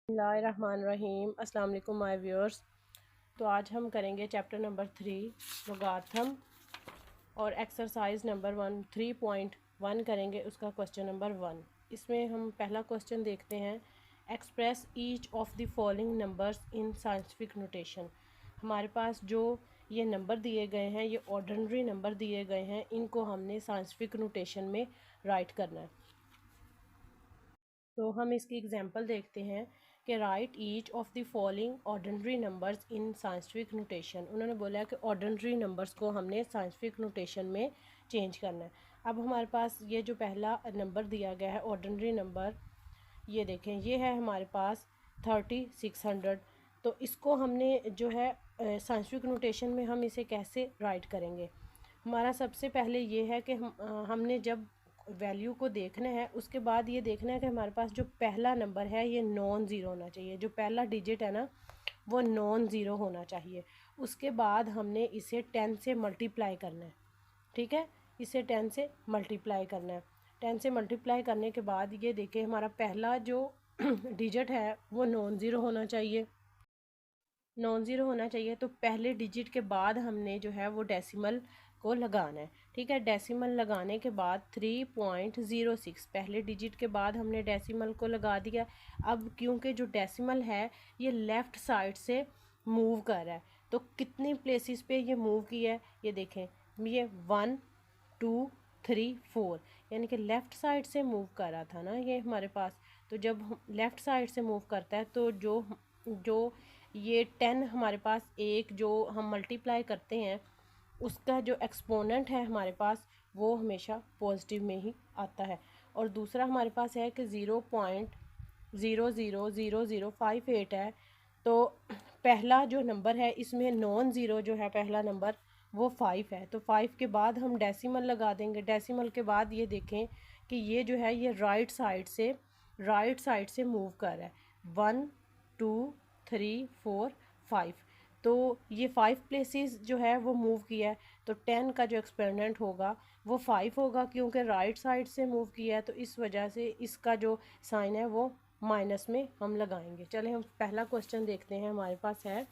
बिस्मिल्लाहिर्रहमानिर्रहीम। अस्सलाम वालेकुम माय व्यूअर्स। तो आज हम करेंगे चैप्टर नंबर 3 लोगार्थम और एक्सरसाइज नंबर 3.1 करेंगे उसका क्वेश्चन नंबर 1। इसमें हम पहला क्वेश्चन देखते हैं, express each of the following numbers in scientific notation. हमारे पास जो ये नंबर दिए गए हैं, ये ऑर्डिनरी नंबर दिए गए हैं, इनको हमने साइंटिफिक नोटेशन में राइट करना है। तो हम इसकी एग्जांपल देखते हैं कि right each of the following ordinary numbers in scientific notation. उन्होंने बोला है कि ऑर्डिनरी नंबर्स को हमने साइंटिफिक नोटेशन में चेंज करना है। अब हमारे पास ये जो पहला नंबर दिया गया है ऑर्डिनरी नंबर, ये देखें, ये है हमारे पास 3600। तो इसको हमने जो है साइंटिफिक नोटेशन में हम इसे कैसे राइट करेंगे। हमारा सबसे पहले ये है कि हमने जब वैल्यू को देखना है, उसके बाद ये देखना है कि हमारे पास जो पहला नंबर है ये नॉन ज़ीरो होना चाहिए। जो पहला डिजिट है ना, वो नॉन ज़ीरो होना चाहिए। उसके बाद हमने इसे 10 से मल्टीप्लाई करना है। ठीक है, इसे 10 से मल्टीप्लाई करना है। 10 से मल्टीप्लाई करने के बाद ये देखिए, हमारा पहला जो डिजिट है वो नॉन ज़ीरो होना चाहिए। नॉन ज़ीरो होना चाहिए, तो पहले डिजिट के बाद हमने जो है वो डेसिमल को लगाना है। ठीक है, डेसिमल लगाने के बाद 3.06, पहले डिजिट के बाद हमने डेसिमल को लगा दिया। अब क्योंकि जो डेसिमल है ये लेफ़्ट साइड से मूव कर रहा है, तो कितनी प्लेसेस पे ये मूव किया है, ये देखें, ये 1 2 3 4, यानी कि लेफ़्ट साइड से मूव कर रहा था ना ये हमारे पास। तो जब लेफ़्ट साइड से मूव करता है तो जो जो ये 10 हमारे पास, एक जो हम मल्टीप्लाई करते हैं उसका जो एक्सपोनेंट है हमारे पास वो हमेशा पॉजिटिव में ही आता है। और दूसरा हमारे पास है कि 0.000058 है। तो पहला जो नंबर है इसमें नॉन ज़ीरो जो है पहला नंबर वो 5 है। तो 5 के बाद हम डेसिमल लगा देंगे। डेसिमल के बाद ये देखें कि ये जो है ये राइट साइड से मूव कर रहा है। 1 2 3 4 5, तो ये 5 प्लेसेस जो है वो मूव किया है। तो 10 का जो एक्सपेरिमेंट होगा वो 5 होगा, क्योंकि राइट साइड से मूव किया है, तो इस वजह से इसका जो साइन है वो माइनस में हम लगाएंगे। चले हम पहला क्वेश्चन देखते हैं। हमारे पास है,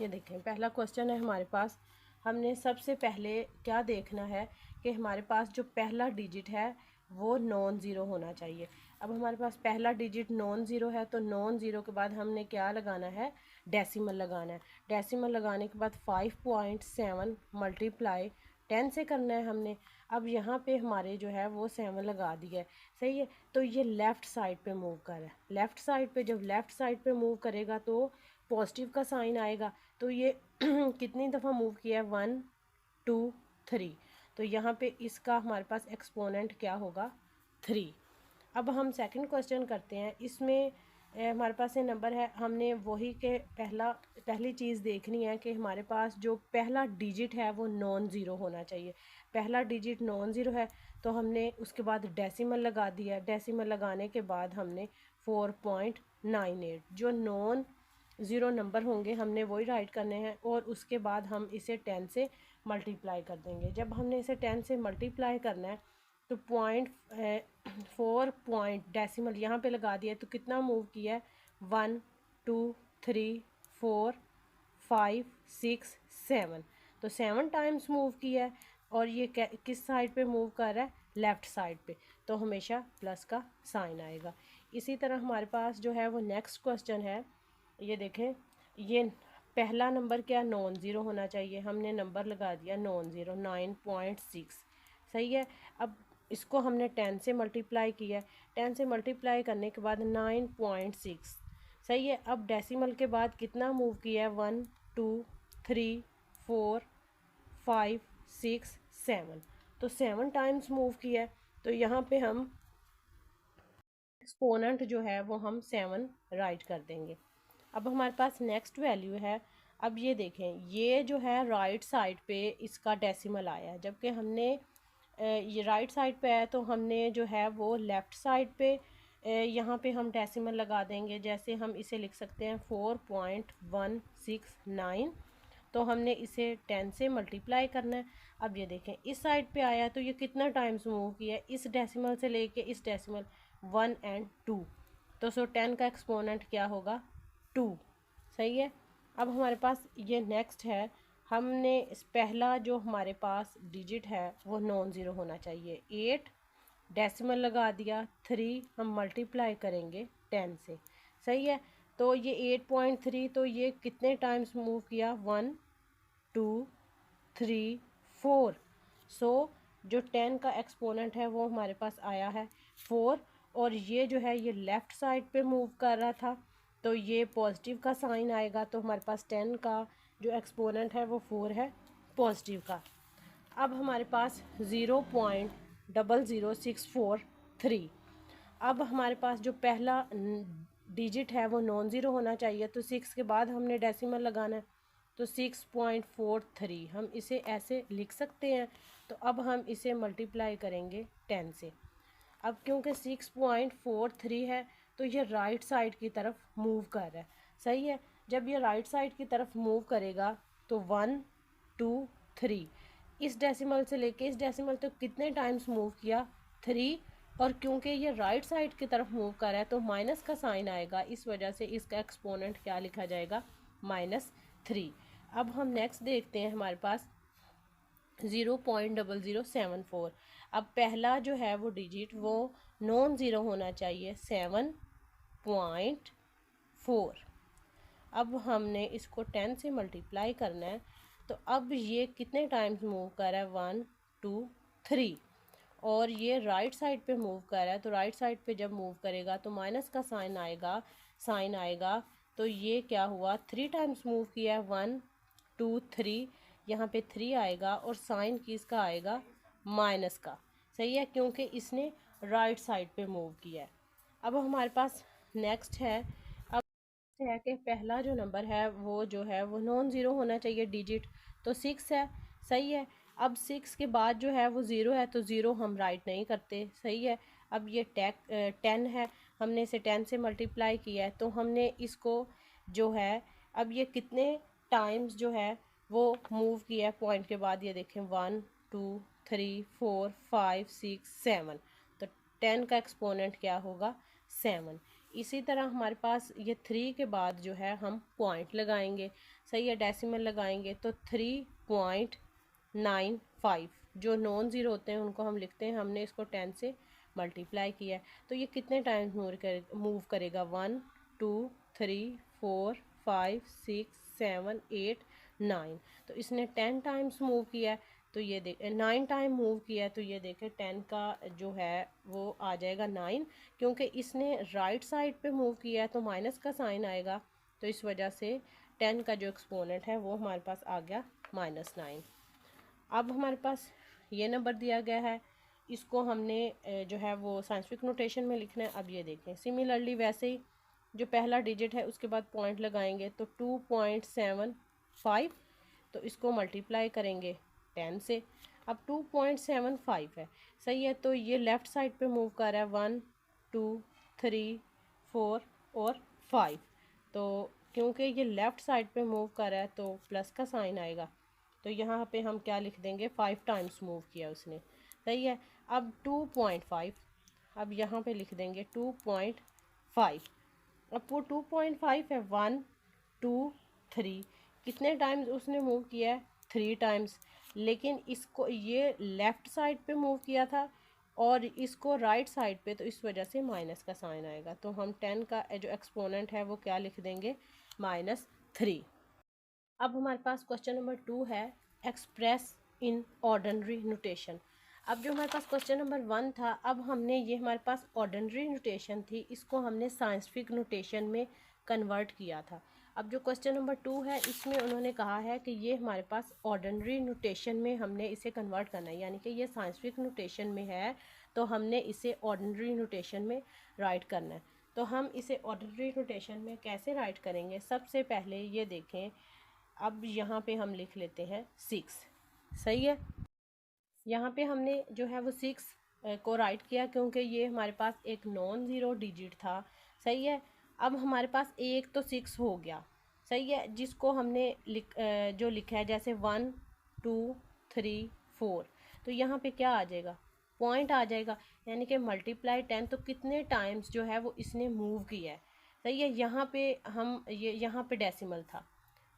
ये देखें, पहला क्वेश्चन है हमारे पास। हमने सबसे पहले क्या देखना है कि हमारे पास जो पहला डिजिट है वो नॉन ज़ीरो होना चाहिए। अब हमारे पास पहला डिजिट नॉन ज़ीरो है, तो नॉन ज़ीरो के बाद हमने क्या लगाना है, डेसिमल लगाना है। डेसिमल लगाने के बाद 5.7 मल्टीप्लाई 10 से करना है हमने। अब यहाँ पे हमारे जो है वो 7 लगा दिया है, सही है। तो ये लेफ़्ट साइड पे मूव कर रहा है। लेफ़्ट साइड पे जब लेफ़्ट साइड पे मूव करेगा तो पॉजिटिव का साइन आएगा। तो ये कितनी दफ़ा मूव किया है, 1 2 3। तो यहाँ पे इसका हमारे पास एक्सपोनेंट क्या होगा, 3। अब हम सेकंड क्वेश्चन करते हैं। इसमें हमारे पास ये नंबर है, हमने वही के पहली चीज़ देखनी है कि हमारे पास जो पहला डिजिट है वो नॉन ज़ीरो होना चाहिए। पहला डिजिट नॉन ज़ीरो है, तो हमने उसके बाद डेसिमल लगा दिया। डेसिमल लगाने के बाद हमने 4.98, जो नॉन ज़ीरो नंबर होंगे हमने वही राइट करने हैं, और उसके बाद हम इसे 10 से मल्टीप्लाई कर देंगे। जब हमने इसे 10 से मल्टीप्लाई करना है तो 4 डेसिमल यहाँ पे लगा दिया, तो कितना मूव किया है, 1 2 3 4 5 6 7। तो 7 टाइम्स मूव किया है, और ये किस साइड पे मूव कर रहा है, लेफ़्ट साइड पे। तो हमेशा प्लस का साइन आएगा। इसी तरह हमारे पास जो है वो नेक्स्ट क्वेश्चन है, ये देखें, ये पहला नंबर क्या, नॉन ज़ीरो होना चाहिए। हमने नंबर लगा दिया नॉन ज़ीरो, 9.6, सही है। अब इसको हमने 10 से मल्टीप्लाई किया है। 10 से मल्टीप्लाई करने के बाद 9.6, सही है। अब डेसिमल के बाद कितना मूव किया है, 1 2 3 4 5 6 7। तो 7 टाइम्स मूव किया है, तो यहाँ पे हम एक्सपोनेंट जो है वो हम 7 राइट कर देंगे। अब हमारे पास नेक्स्ट वैल्यू है। अब ये देखें, ये जो है राइट साइड पे इसका डेसिमल आया है, जबकि हमने ये राइट साइड पे है, तो हमने जो है वो लेफ़्ट साइड पे यहाँ पे हम डेसिमल लगा देंगे। जैसे हम इसे लिख सकते हैं 4.169। तो हमने इसे 10 से मल्टीप्लाई करना है। अब ये देखें, इस साइड पे आया है, तो ये कितना टाइम्स मूव किया है, इस डेसिमल से लेके इस डेसिमल, 1 और 2। तो सो 10 का एक्सपोनेंट क्या होगा 2। सही है। अब हमारे पास ये नेक्स्ट है, हमने पहला जो हमारे पास डिजिट है वो नॉन ज़ीरो होना चाहिए। 8 डेसिमल लगा दिया, 3 हम मल्टीप्लाई करेंगे 10 से। सही है। तो ये 8.3, तो ये कितने टाइम्स मूव किया 1 2 3 4। सो जो 10 का एक्सपोनेंट है वो हमारे पास आया है 4। और ये जो है ये लेफ़्ट साइड पे मूव कर रहा था, तो ये पॉजिटिव का साइन आएगा, तो हमारे पास 10 का जो एक्सपोनेंट है वो 4 है पॉजिटिव का। अब हमारे पास 0.00643। अब हमारे पास जो पहला डिजिट है वो नॉन ज़ीरो होना चाहिए, तो 6 के बाद हमने डेसिमल लगाना है, तो 6.43 हम इसे ऐसे लिख सकते हैं। तो अब हम इसे मल्टीप्लाई करेंगे 10 से। अब क्योंकि 6.43 है तो ये राइट साइड की तरफ मूव कर रहा है। सही है। जब ये राइट साइड की तरफ मूव करेगा तो 1 2 3 इस डेसिमल से लेके इस डेसिमल तक कितने टाइम्स मूव किया 3। और क्योंकि ये राइट साइड की तरफ मूव कर रहा है तो माइनस का साइन आएगा, इस वजह से इसका एक्सपोनेंट क्या लिखा जाएगा -3। अब हम नेक्स्ट देखते हैं हमारे पास 0.0074। अब पहला जो है वो डिजिट वो नॉन ज़ीरो होना चाहिए 7.4। अब हमने इसको 10 से मल्टीप्लाई करना है, तो अब ये कितने टाइम्स मूव कर रहा है 1 2 3। और ये राइट साइड पे मूव कर रहा है, तो राइट साइड पे जब मूव करेगा तो माइनस का साइन आएगा। तो ये क्या हुआ 3 टाइम्स मूव किया है 1 2 3, यहाँ पे 3 आएगा और साइन किसका आएगा माइनस का। सही है, क्योंकि इसने राइट साइड पे मूव किया है। अब हमारे पास नेक्स्ट है कि पहला जो नंबर है वो नॉन ज़ीरो होना चाहिए डिजिट, तो 6 है। सही है। अब 6 के बाद जो है वो ज़ीरो है, तो ज़ीरो हम राइट नहीं करते। सही है। अब ये 10 है, हमने इसे 10 से मल्टीप्लाई किया है, तो हमने इसको जो है अब ये कितने टाइम्स जो है वो मूव किया है पॉइंट के बाद, ये देखें 1 2 3 4 5 6 7। तो 10 का एक्सपोनेंट क्या होगा 7। इसी तरह हमारे पास ये 3 के बाद जो है हम पॉइंट लगाएंगे। सही है, डेसिमल लगाएंगे, तो 3.95 जो नॉन ज़ीरो होते हैं उनको हम लिखते हैं, हमने इसको 10 से मल्टीप्लाई किया है। तो ये कितने टाइम्स मूव करेगा 1 2 3 4 5 6 7 8 9। तो इसने 10 टाइम्स मूव किया है, तो ये 9 टाइम मूव किया है, तो ये देखें 10 का जो है वो आ जाएगा 9। क्योंकि इसने राइट साइड पे मूव किया है तो माइनस का साइन आएगा, तो इस वजह से 10 का जो एक्सपोनेंट है वो हमारे पास आ गया -9। अब हमारे पास ये नंबर दिया गया है, इसको हमने जो है वो साइंटिफिक नोटेशन में लिखना है। अब ये देखें सिमिलरली वैसे ही जो पहला डिजिट है उसके बाद पॉइंट लगाएंगे, तो 2.75, तो इसको मल्टीप्लाई करेंगे 10 से। अब 2.75 है। सही है। तो ये लेफ़्ट साइड पे मूव कर रहा है 1 2 3 4 और 5। तो क्योंकि ये लेफ़्ट साइड पे मूव कर रहा है तो प्लस का साइन आएगा, तो यहाँ पे हम क्या लिख देंगे 5 टाइम्स मूव किया उसने। सही है। अब 2.5, अब यहाँ पे लिख देंगे 2.5। अब वो 2.5 है 1 2 3, कितने टाइम्स उसने मूव किया है 3 टाइम्स। लेकिन इसको ये लेफ़्ट साइड पे मूव किया था और इसको राइट साइड पे, तो इस वजह से माइनस का साइन आएगा। तो हम 10 का जो एक्सपोनेंट है वो क्या लिख देंगे -3। अब हमारे पास क्वेश्चन नंबर 2 है, एक्सप्रेस इन ऑर्डिनरी नोटेशन। अब जो हमारे पास क्वेश्चन नंबर 1 था, अब हमने ये हमारे पास ऑर्डिनरी नोटेशन थी, इसको हमने साइंटिफिक नोटेशन में कन्वर्ट किया था। अब जो क्वेश्चन नंबर 2 है इसमें उन्होंने कहा है कि ये हमारे पास ऑर्डिनरी नोटेशन में हमने इसे कन्वर्ट करना है, यानी कि ये साइंटिफिक नोटेशन में है तो हमने इसे ऑर्डिनरी नोटेशन में राइट करना है। तो हम इसे ऑर्डिनरी नोटेशन में कैसे राइट करेंगे, सबसे पहले ये देखें। अब यहाँ पे हम लिख लेते हैं 6। सही है। यहाँ पे हमने जो है वो 6 को राइट किया क्योंकि ये हमारे पास एक नॉन ज़ीरो डिजिट था। सही है। अब हमारे पास एक तो 6 हो गया। सही है, जिसको हमने जो लिखा है जैसे 1 2 3 4, तो यहाँ पे क्या आ जाएगा पॉइंट आ जाएगा, यानी कि मल्टीप्लाई 10, तो कितने टाइम्स जो है वो इसने मूव किया है। सही है, यहाँ पे हम यहाँ पे डेसिमल था,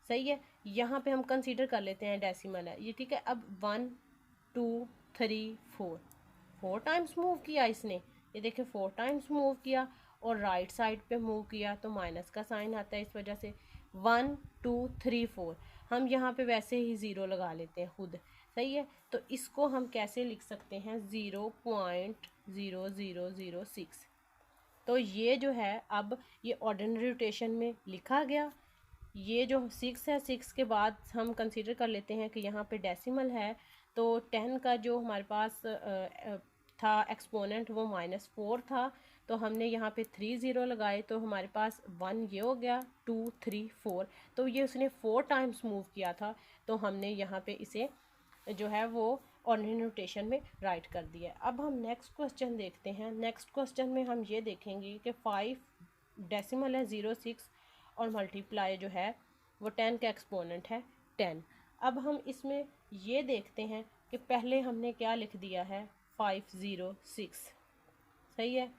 सही है, यहाँ पे हम कंसीडर कर लेते हैं डेसिमल है ये, ठीक है। अब 1 2 3 4, 4 टाइम्स मूव किया इसने, ये देखिए 4 टाइम्स मूव किया, और राइट साइड पे मूव किया तो माइनस का साइन आता है इस वजह से। 1 2 3 4, हम यहाँ पे वैसे ही ज़ीरो लगा लेते हैं खुद, सही है। तो इसको हम कैसे लिख सकते हैं, 0.0006। तो ये जो है अब ये ऑर्डिनरी रोटेशन में लिखा गया। ये जो 6 है, 6 के बाद हम कंसीडर कर लेते हैं कि यहाँ पे डेसिमल है, तो 10 का जो हमारे पास था एक्सपोनेंट वो -4 था, तो हमने यहाँ पे 3 ज़ीरो लगाए, तो हमारे पास 1 ये हो गया, 2 3 4, तो ये उसने 4 टाइम्स मूव किया था, तो हमने यहाँ पे इसे जो है वो ऑर्डिनरी नोटेशन में राइट कर दिया। अब हम नेक्स्ट क्वेश्चन देखते हैं। नेक्स्ट क्वेश्चन में हम ये देखेंगे कि 5 डेसिमल है 06, और मल्टीप्लाई जो है वो 10 का एक्सपोनेंट है 10। अब हम इसमें ये देखते हैं कि पहले हमने क्या लिख दिया है, 506, सही है।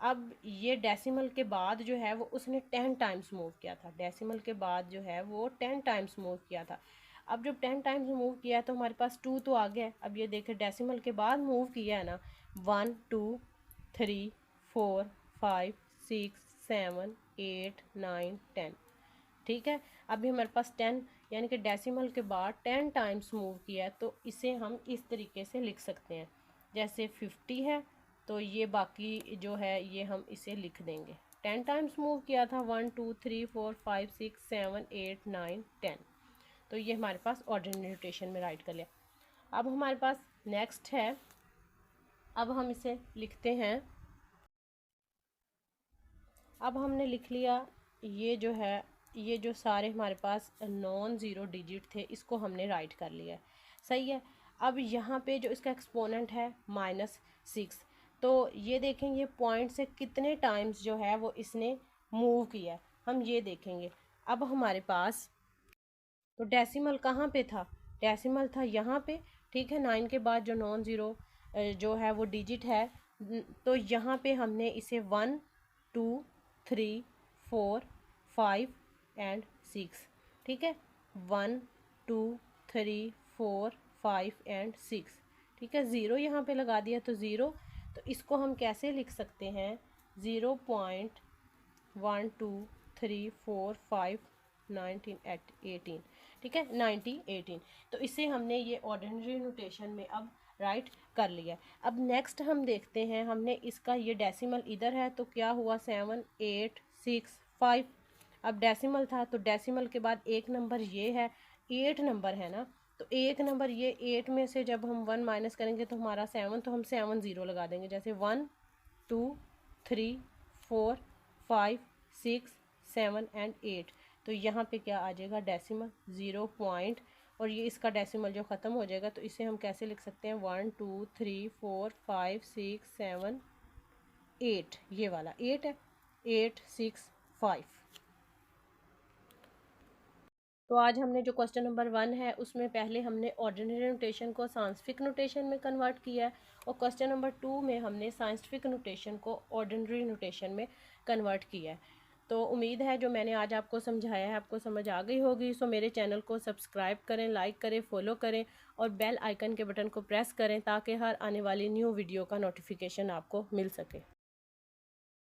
अब ये डेसिमल के बाद जो है वो उसने 10 टाइम्स मूव किया था, डेसिमल के बाद जो है वो 10 टाइम्स मूव किया था। अब जब 10 टाइम्स मूव किया है तो हमारे पास 2 तो आ गया है। अब ये देखें डेसिमल के बाद मूव किया है ना, 1 2 3 4 5 6 7 8 9 10, ठीक है। अभी हमारे पास 10, यानी कि डेसिमल के बाद 10 टाइम्स मूव किया है, तो इसे हम इस तरीके से लिख सकते हैं। जैसे 50 है तो ये बाकी जो है ये हम इसे लिख देंगे, 10 टाइम्स मूव किया था, 1 2 3 4 5 6 7 8 9 10, तो ये हमारे पास ऑर्डिनरी नोटेशन में राइट कर लिया। अब हमारे पास नेक्स्ट है, अब हम इसे लिखते हैं। अब हमने लिख लिया ये जो है, ये जो सारे हमारे पास नॉन ज़ीरो डिजिट थे इसको हमने राइट कर लिया है, सही है। अब यहाँ पे जो इसका एक्सपोनेंट है -6, तो ये देखें ये पॉइंट से कितने टाइम्स जो है वो इसने मूव किया है, हम ये देखेंगे। अब हमारे पास तो डेसिमल कहाँ पे था, डेसिमल था यहाँ पे, ठीक है। 9 के बाद जो नॉन ज़ीरो जो है वो डिजिट है, तो यहाँ पे हमने इसे 1 2 3 4 5 एंड 6, ठीक है, 1 2 3 4 5 एंड 6, ठीक है। ज़ीरो यहाँ पे लगा दिया तो ज़ीरो, तो इसको हम कैसे लिख सकते हैं, 0.12345918, ठीक है, 18, तो इसे हमने ये ऑर्डिनरी नोटेशन में अब राइट कर लिया। अब नेक्स्ट हम देखते हैं, हमने इसका ये डेसिमल इधर है तो क्या हुआ, 7 8 6 5। अब डेसिमल था तो डेसिमल के बाद एक नंबर ये है, 8 नंबर है ना, तो एक नंबर ये 8 में से जब हम 1 माइनस करेंगे तो हमारा 7, तो हम 7 ज़ीरो लगा देंगे, जैसे 1 2 3 4 5 6 7 एंड 8, तो यहाँ पे क्या आ जाएगा, डेसिमल 0 पॉइंट, और ये इसका डेसिमल जो ख़त्म हो जाएगा, तो इसे हम कैसे लिख सकते हैं, 1 2 3 4 5 6 7 8, ये वाला 8 है, 8 6 5। तो आज हमने जो क्वेश्चन नंबर 1 है उसमें पहले हमने ऑर्डिनरी नोटेशन को साइंटिफिक नोटेशन में कन्वर्ट किया है, और क्वेश्चन नंबर 2 में हमने साइंटिफिक नोटेशन को ऑर्डिनरी नोटेशन में कन्वर्ट किया है। तो उम्मीद है जो मैंने आज आपको समझाया है आपको समझ आ गई होगी। सो मेरे चैनल को सब्सक्राइब करें, लाइक करें, फॉलो करें, और बेल आइकन के बटन को प्रेस करें ताकि हर आने वाली न्यू वीडियो का नोटिफिकेशन आपको मिल सके।